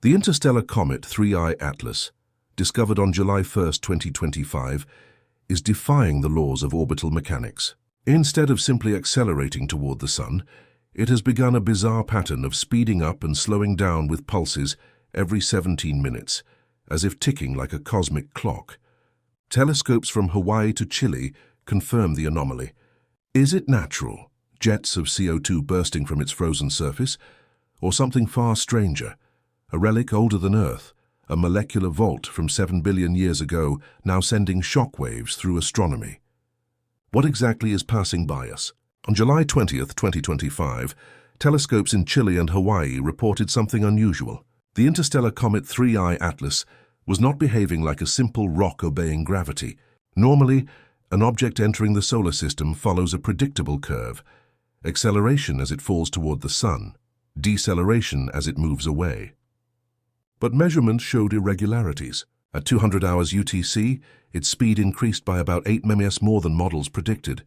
The interstellar comet 3I Atlas, discovered on July 1, 2025, is defying the laws of orbital mechanics. Instead of simply accelerating toward the Sun, it has begun a bizarre pattern of speeding up and slowing down with pulses every 17 minutes, as if ticking like a cosmic clock. Telescopes from Hawaii to Chile confirm the anomaly. Is it natural, jets of CO2 bursting from its frozen surface, or something far stranger, a relic older than Earth, a molecular vault from 7 billion years ago now sending shockwaves through astronomy? What exactly is passing by us? On July 20, 2025, telescopes in Chile and Hawaii reported something unusual. The interstellar comet 3I Atlas was not behaving like a simple rock obeying gravity. Normally, an object entering the solar system follows a predictable curve: acceleration as it falls toward the Sun, deceleration as it moves away. But measurements showed irregularities. At 200 hours UTC, its speed increased by about 8 ms more than models predicted,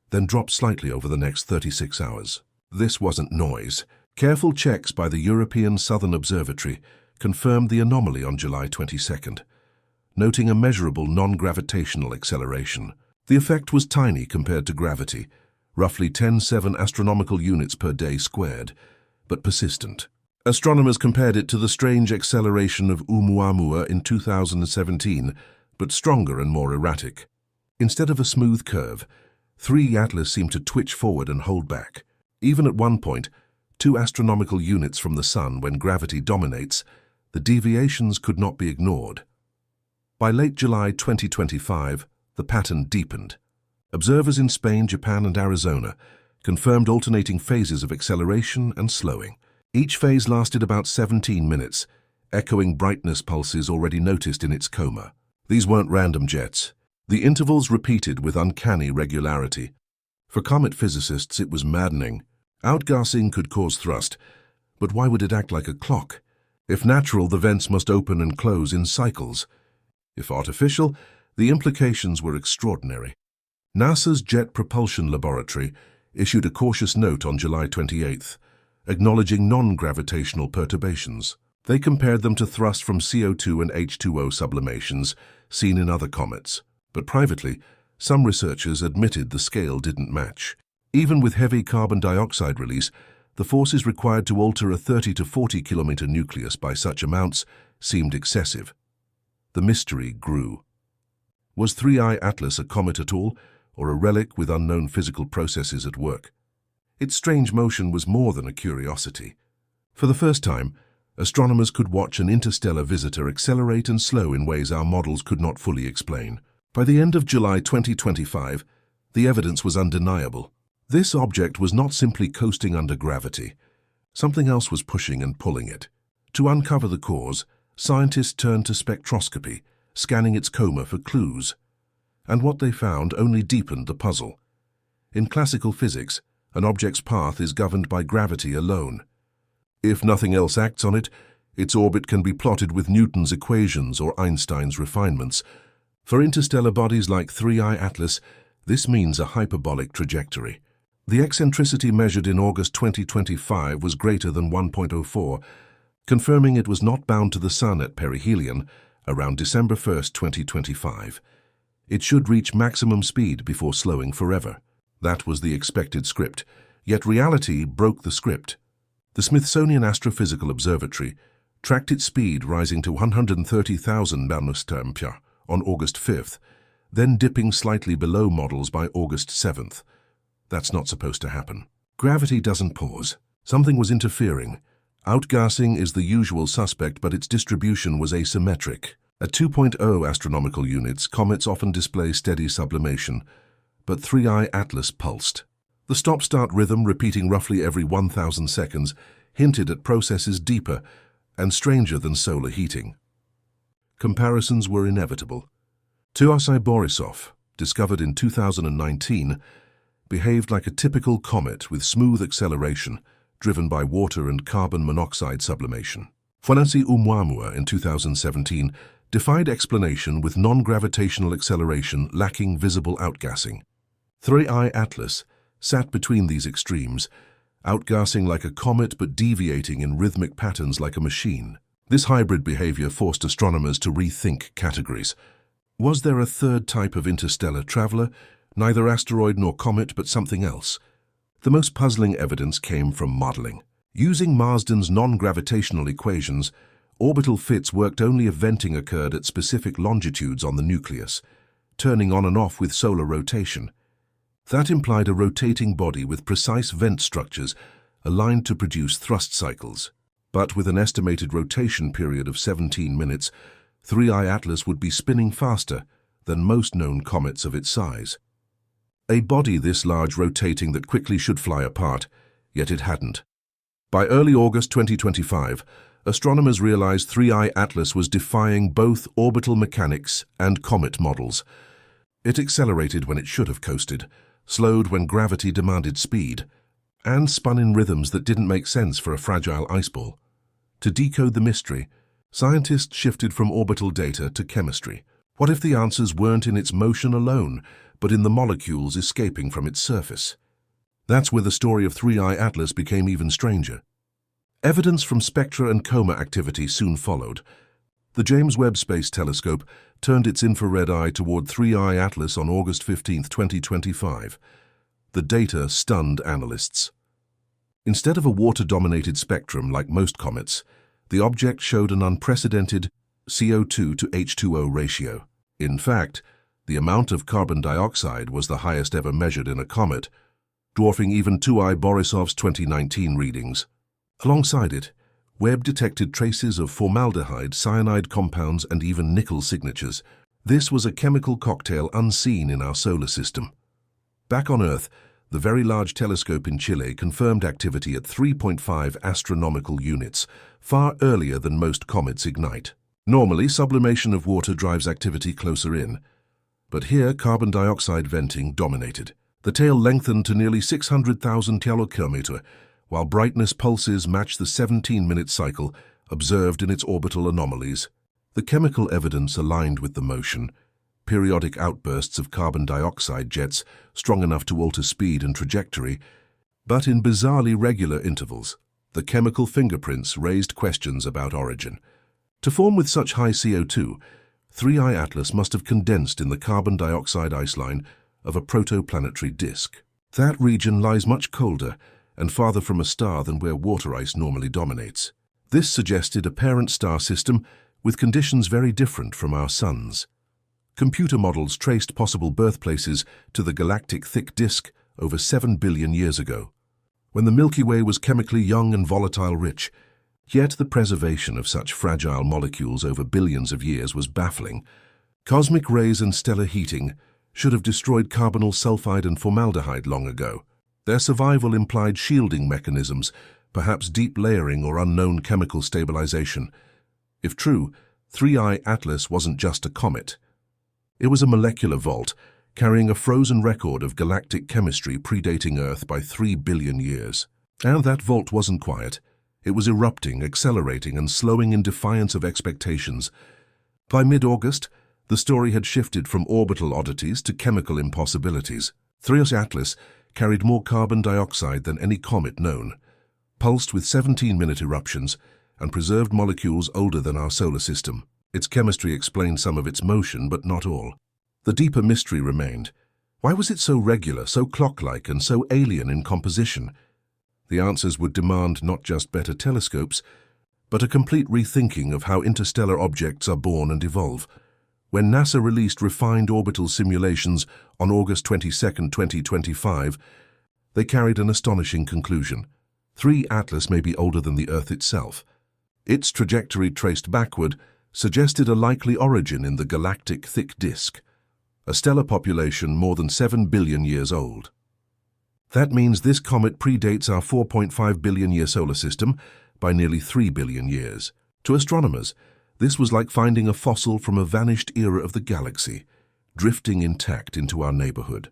then dropped slightly over the next 36 hours. This wasn't noise. Careful checks by the European Southern Observatory confirmed the anomaly on July 22nd, noting a measurable non-gravitational acceleration. The effect was tiny compared to gravity, roughly 10·7 astronomical units per day squared, but persistent. Astronomers compared it to the strange acceleration of Oumuamua in 2017, but stronger and more erratic. Instead of a smooth curve, 3 Atlas seemed to twitch forward and hold back. Even at one point, 2 astronomical units from the Sun when gravity dominates, the deviations could not be ignored. By late July 2025, the pattern deepened. Observers in Spain, Japan, and Arizona confirmed alternating phases of acceleration and slowing. Each phase lasted about 17 minutes, echoing brightness pulses already noticed in its coma. These weren't random jets. The intervals repeated with uncanny regularity. For comet physicists, it was maddening. Outgassing could cause thrust, but why would it act like a clock? If natural, the vents must open and close in cycles. If artificial, the implications were extraordinary. NASA's Jet Propulsion Laboratory issued a cautious note on July 28th, acknowledging non-gravitational perturbations. They compared them to thrust from CO2 and H2O sublimations seen in other comets. But privately, some researchers admitted the scale didn't match. Even with heavy carbon dioxide release, the forces required to alter a 30 to 40 kilometer nucleus by such amounts seemed excessive. The mystery grew. Was 3I Atlas a comet at all, or a relic with unknown physical processes at work? Its strange motion was more than a curiosity. For the first time, astronomers could watch an interstellar visitor accelerate and slow in ways our models could not fully explain. By the end of July 2025, the evidence was undeniable. This object was not simply coasting under gravity. Something else was pushing and pulling it. To uncover the cause, scientists turned to spectroscopy, scanning its coma for clues. And what they found only deepened the puzzle. In classical physics, an object's path is governed by gravity alone. If nothing else acts on it, its orbit can be plotted with Newton's equations or Einstein's refinements. For interstellar bodies like 3I Atlas, this means a hyperbolic trajectory. The eccentricity measured in August 2025 was greater than 1.04, confirming it was not bound to the Sun at perihelion around December 1, 2025. It should reach maximum speed before slowing forever. That was the expected script, yet reality broke the script. The Smithsonian Astrophysical Observatory tracked its speed rising to 130,000 nanometer on August 5th, then dipping slightly below models by August 7th. That's not supposed to happen. Gravity doesn't pause. Something was interfering. Outgassing is the usual suspect, but its distribution was asymmetric. At 2.0 astronomical units, comets often display steady sublimation, but 3I Atlas pulsed. The stop-start rhythm, repeating roughly every 1,000 seconds, hinted at processes deeper and stranger than solar heating. Comparisons were inevitable. Tuasai Borisov, discovered in 2019, behaved like a typical comet with smooth acceleration, driven by water and carbon monoxide sublimation. Funanssi Oumuamua in 2017 defied explanation with non-gravitational acceleration lacking visible outgassing. 3I Atlas sat between these extremes, outgassing like a comet but deviating in rhythmic patterns like a machine. This hybrid behavior forced astronomers to rethink categories. Was there a third type of interstellar traveler, neither asteroid nor comet but something else? The most puzzling evidence came from modeling. Using Marsden's non-gravitational equations, orbital fits worked only if venting occurred at specific longitudes on the nucleus, turning on and off with solar rotation. That implied a rotating body with precise vent structures aligned to produce thrust cycles. But with an estimated rotation period of 17 minutes, 3I Atlas would be spinning faster than most known comets of its size. A body this large rotating that quickly should fly apart, yet it hadn't. By early August 2025, astronomers realized 3I Atlas was defying both orbital mechanics and comet models. It accelerated when it should have coasted, slowed when gravity demanded speed, and spun in rhythms that didn't make sense for a fragile iceball. To decode the mystery, scientists shifted from orbital data to chemistry. What if the answers weren't in its motion alone, but in the molecules escaping from its surface? That's where the story of 3I Atlas became even stranger. Evidence from spectra and coma activity soon followed. The James Webb Space Telescope turned its infrared eye toward 3I Atlas on August 15, 2025. The data stunned analysts. Instead of a water-dominated spectrum like most comets, the object showed an unprecedented CO2 to H2O ratio. In fact, the amount of carbon dioxide was the highest ever measured in a comet, dwarfing even 2I Borisov's 2019 readings. Alongside it, Webb detected traces of formaldehyde, cyanide compounds, and even nickel signatures. This was a chemical cocktail unseen in our solar system. Back on Earth, the Very Large Telescope in Chile confirmed activity at 3.5 astronomical units, far earlier than most comets ignite. Normally, sublimation of water drives activity closer in, but here carbon dioxide venting dominated. The tail lengthened to nearly 600,000 kilometer, while brightness pulses matched the 17-minute cycle observed in its orbital anomalies. The chemical evidence aligned with the motion. Periodic outbursts of carbon dioxide jets strong enough to alter speed and trajectory, but in bizarrely regular intervals. The chemical fingerprints raised questions about origin. To form with such high CO2, 3I Atlas must have condensed in the carbon dioxide ice line of a protoplanetary disk. That region lies much colder and farther from a star than where water ice normally dominates. This suggested a parent star system with conditions very different from our Sun's. Computer models traced possible birthplaces to the galactic thick disk over 7 billion years ago, when the Milky Way was chemically young and volatile rich. Yet the preservation of such fragile molecules over billions of years was baffling. Cosmic rays and stellar heating should have destroyed carbonyl sulfide and formaldehyde long ago. Their survival implied shielding mechanisms, perhaps deep layering or unknown chemical stabilization. If true, 3I Atlas wasn't just a comet. It was a molecular vault, carrying a frozen record of galactic chemistry predating Earth by 3 billion years. And that vault wasn't quiet. It was erupting, accelerating, and slowing in defiance of expectations. By mid-August, the story had shifted from orbital oddities to chemical impossibilities. 3I Atlas carried more carbon dioxide than any comet known, pulsed with 17-minute eruptions, and preserved molecules older than our solar system. Its chemistry explained some of its motion, but not all. The deeper mystery remained. Why was it so regular, so clock-like, and so alien in composition? The answers would demand not just better telescopes, but a complete rethinking of how interstellar objects are born and evolve. When NASA released refined orbital simulations on August 22, 2025, they carried an astonishing conclusion. 3 Atlas may be older than the Earth itself. Its trajectory traced backward suggested a likely origin in the galactic thick disk, a stellar population more than 7 billion years old. That means this comet predates our 4.5 billion-year solar system by nearly 3 billion years. To astronomers, this was like finding a fossil from a vanished era of the galaxy, drifting intact into our neighborhood.